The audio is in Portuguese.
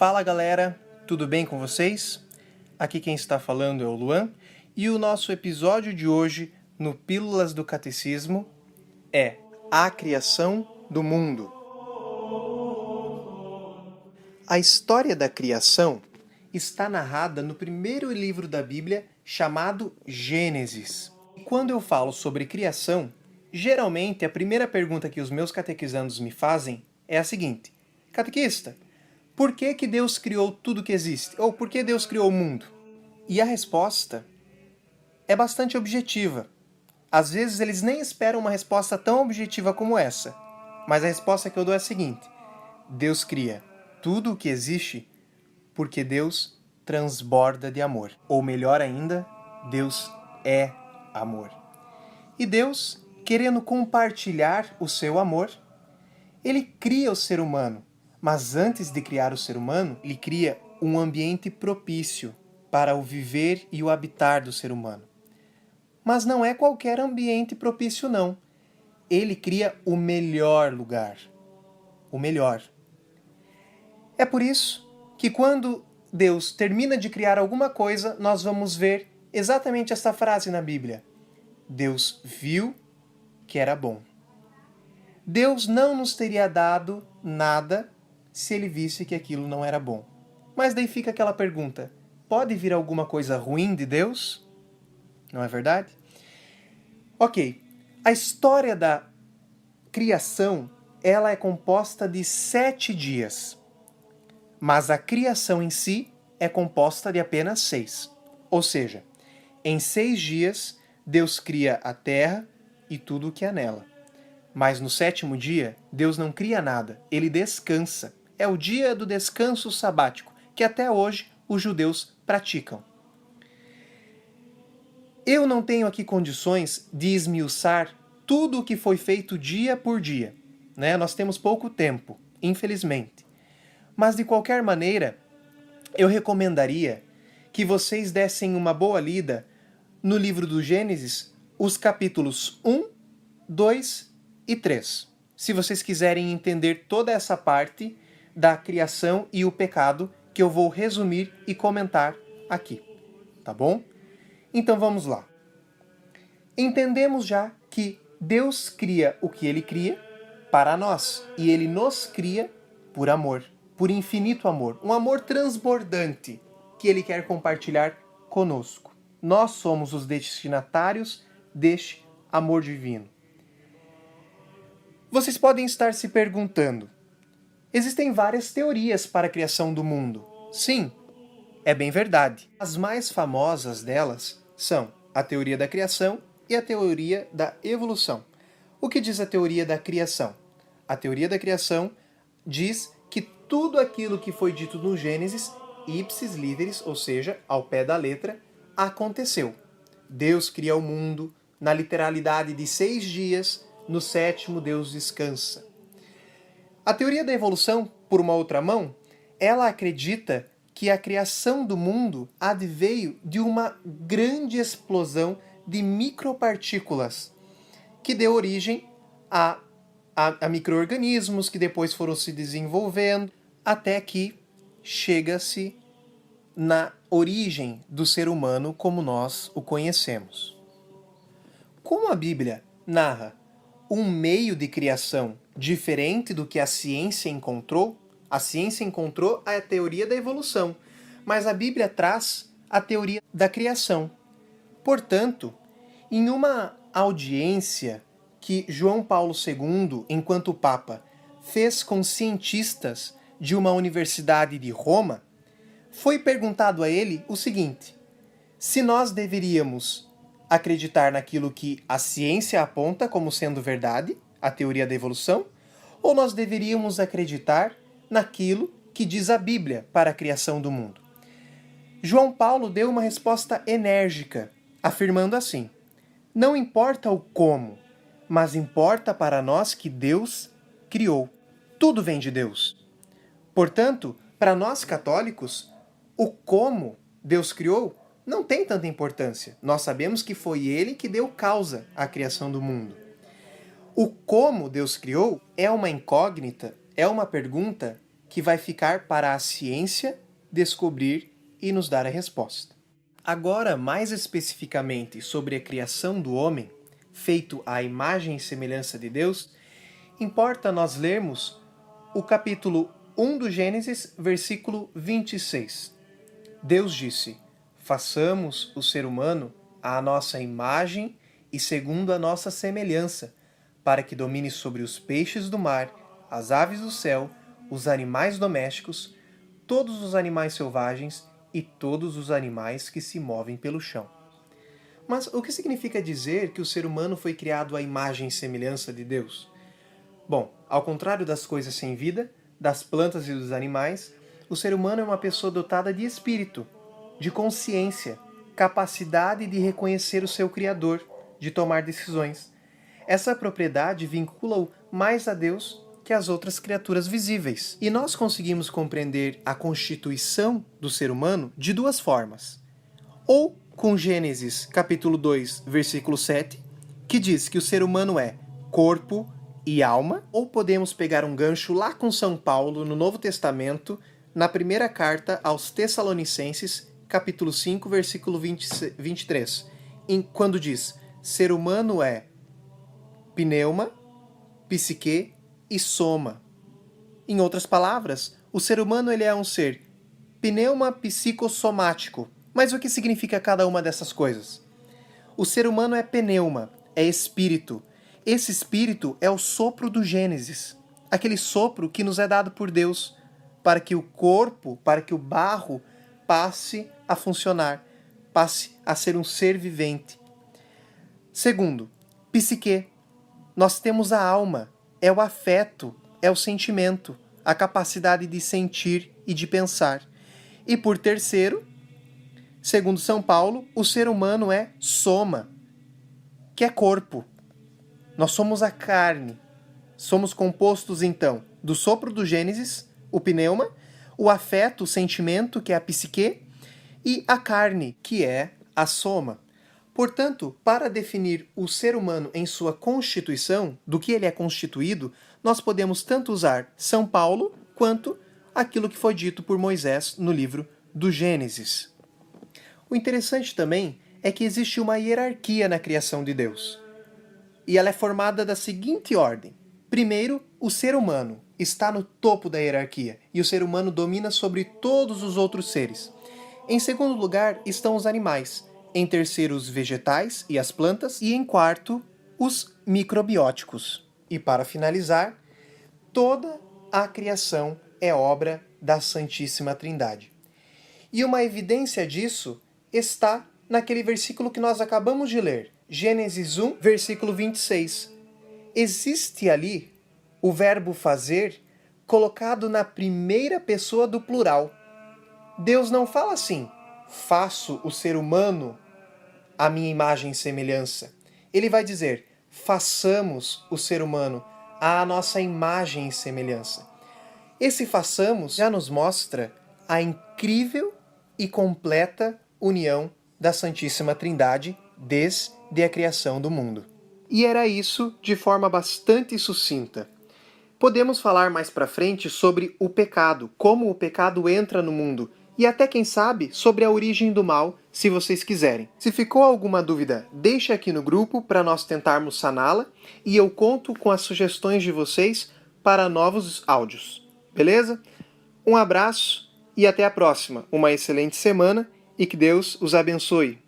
Fala galera, tudo bem com vocês? Aqui quem está falando é o Luan e o nosso episódio de hoje no Pílulas do Catecismo é a criação do mundo. A história da criação está narrada no primeiro livro da Bíblia chamado Gênesis. E quando eu falo sobre criação, geralmente a primeira pergunta que os meus catequizandos me fazem é a seguinte: catequista, por que Deus criou tudo que existe? Ou por que Deus criou o mundo? E a resposta é bastante objetiva. Às vezes eles nem esperam uma resposta tão objetiva como essa. Mas a resposta que eu dou é a seguinte: Deus cria tudo o que existe porque Deus transborda de amor. Ou melhor ainda, Deus é amor. E Deus, querendo compartilhar o seu amor, Ele cria o ser humano. Mas antes de criar o ser humano, Ele cria um ambiente propício para o viver e o habitar do ser humano. Mas não é qualquer ambiente propício, não. Ele cria o melhor lugar. O melhor. É por isso que quando Deus termina de criar alguma coisa, nós vamos ver exatamente esta frase na Bíblia: Deus viu que era bom. Deus não nos teria dado nada se Ele visse que aquilo não era bom. Mas daí fica aquela pergunta: pode vir alguma coisa ruim de Deus? Não é verdade? Ok, a história da criação, ela é composta de 7 dias. Mas a criação em si é composta de apenas 6. Ou seja, em 6 dias, Deus cria a terra e tudo o que há nela. Mas no 7º dia, Deus não cria nada, Ele descansa. É o dia do descanso sabático, que até hoje os judeus praticam. Eu não tenho aqui condições de esmiuçar tudo o que foi feito dia por dia, né? Nós temos pouco tempo, infelizmente. Mas, de qualquer maneira, eu recomendaria que vocês dessem uma boa lida no livro do Gênesis, os capítulos 1, 2 e 3. Se vocês quiserem entender toda essa parte da criação e o pecado que eu vou resumir e comentar aqui, tá bom? Então vamos lá. Entendemos já que Deus cria o que Ele cria para nós e Ele nos cria por amor, por infinito amor, um amor transbordante que Ele quer compartilhar conosco. Nós somos os destinatários deste amor divino. Vocês podem estar se perguntando: existem várias teorias para a criação do mundo. Sim, é bem verdade. As mais famosas delas são a teoria da criação e a teoria da evolução. O que diz a teoria da criação? A teoria da criação diz que tudo aquilo que foi dito no Gênesis, ipsis literis, ou seja, ao pé da letra, aconteceu. Deus cria o mundo na literalidade de 6 dias, no 7º Deus descansa. A teoria da evolução, por uma outra mão, ela acredita que a criação do mundo adveio de uma grande explosão de micropartículas que deu origem a micro-organismos que depois foram se desenvolvendo até que chega-se na origem do ser humano como nós o conhecemos. Como a Bíblia narra um meio de criação diferente do que a ciência encontrou a teoria da evolução, mas a Bíblia traz a teoria da criação. Portanto, em uma audiência que João Paulo II, enquanto Papa, fez com cientistas de uma universidade de Roma, foi perguntado a ele o seguinte: se nós deveríamos acreditar naquilo que a ciência aponta como sendo verdade, a teoria da evolução, ou nós deveríamos acreditar naquilo que diz a Bíblia para a criação do mundo? João Paulo deu uma resposta enérgica, afirmando assim: não importa o como, mas importa para nós que Deus criou. Tudo vem de Deus. Portanto, para nós católicos, o como Deus criou não tem tanta importância. Nós sabemos que foi Ele que deu causa à criação do mundo. O como Deus criou é uma incógnita, é uma pergunta que vai ficar para a ciência descobrir e nos dar a resposta. Agora, mais especificamente sobre a criação do homem, feito à imagem e semelhança de Deus, importa nós lermos o capítulo 1 do Gênesis, versículo 26. Deus disse: façamos o ser humano à nossa imagem e segundo a nossa semelhança, para que domine sobre os peixes do mar, as aves do céu, os animais domésticos, todos os animais selvagens e todos os animais que se movem pelo chão. Mas o que significa dizer que o ser humano foi criado à imagem e semelhança de Deus? Bom, ao contrário das coisas sem vida, das plantas e dos animais, o ser humano é uma pessoa dotada de espírito, de consciência, capacidade de reconhecer o seu Criador, de tomar decisões. Essa propriedade vincula-o mais a Deus que as outras criaturas visíveis. E nós conseguimos compreender a constituição do ser humano de duas formas. Ou com Gênesis capítulo 2, versículo 7, que diz que o ser humano é corpo e alma, ou podemos pegar um gancho lá com São Paulo no Novo Testamento, na primeira carta aos Tessalonicenses, capítulo 5, versículo 23, quando diz: ser humano é pneuma, psique e soma. Em outras palavras, o ser humano ele é um ser pneuma psicossomático. Mas o que significa cada uma dessas coisas? O ser humano é pneuma, é espírito. Esse espírito é o sopro do Gênesis, aquele sopro que nos é dado por Deus para que o corpo, para que o barro passe a funcionar, passe a ser um ser vivente. Segundo, psique. Nós temos a alma, é o afeto, é o sentimento, a capacidade de sentir e de pensar. E por terceiro, segundo São Paulo, o ser humano é soma, que é corpo. Nós somos a carne. Somos compostos, então, do sopro do Gênesis, o pneuma, o afeto, o sentimento, que é a psique, e a carne, que é a soma. Portanto, para definir o ser humano em sua constituição, do que ele é constituído, nós podemos tanto usar São Paulo, quanto aquilo que foi dito por Moisés no livro do Gênesis. O interessante também é que existe uma hierarquia na criação de Deus. E ela é formada da seguinte ordem. Primeiro, o ser humano está no topo da hierarquia, e o ser humano domina sobre todos os outros seres. Em segundo lugar, estão os animais. Em terceiro, os vegetais e as plantas. E em quarto, os microbióticos. E para finalizar, toda a criação é obra da Santíssima Trindade. E uma evidência disso está naquele versículo que nós acabamos de ler, Gênesis 1, versículo 26. Existe ali o verbo fazer colocado na primeira pessoa do plural. Deus não fala assim: faço o ser humano à minha imagem e semelhança. Ele vai dizer: façamos o ser humano à nossa imagem e semelhança. Esse façamos já nos mostra a incrível e completa união da Santíssima Trindade desde a criação do mundo. E era isso de forma bastante sucinta. Podemos falar mais para frente sobre o pecado, como o pecado entra no mundo, e até, quem sabe, sobre a origem do mal, se vocês quiserem. Se ficou alguma dúvida, deixe aqui no grupo para nós tentarmos saná-la, e eu conto com as sugestões de vocês para novos áudios. Beleza? Um abraço e até a próxima. Uma excelente semana e que Deus os abençoe.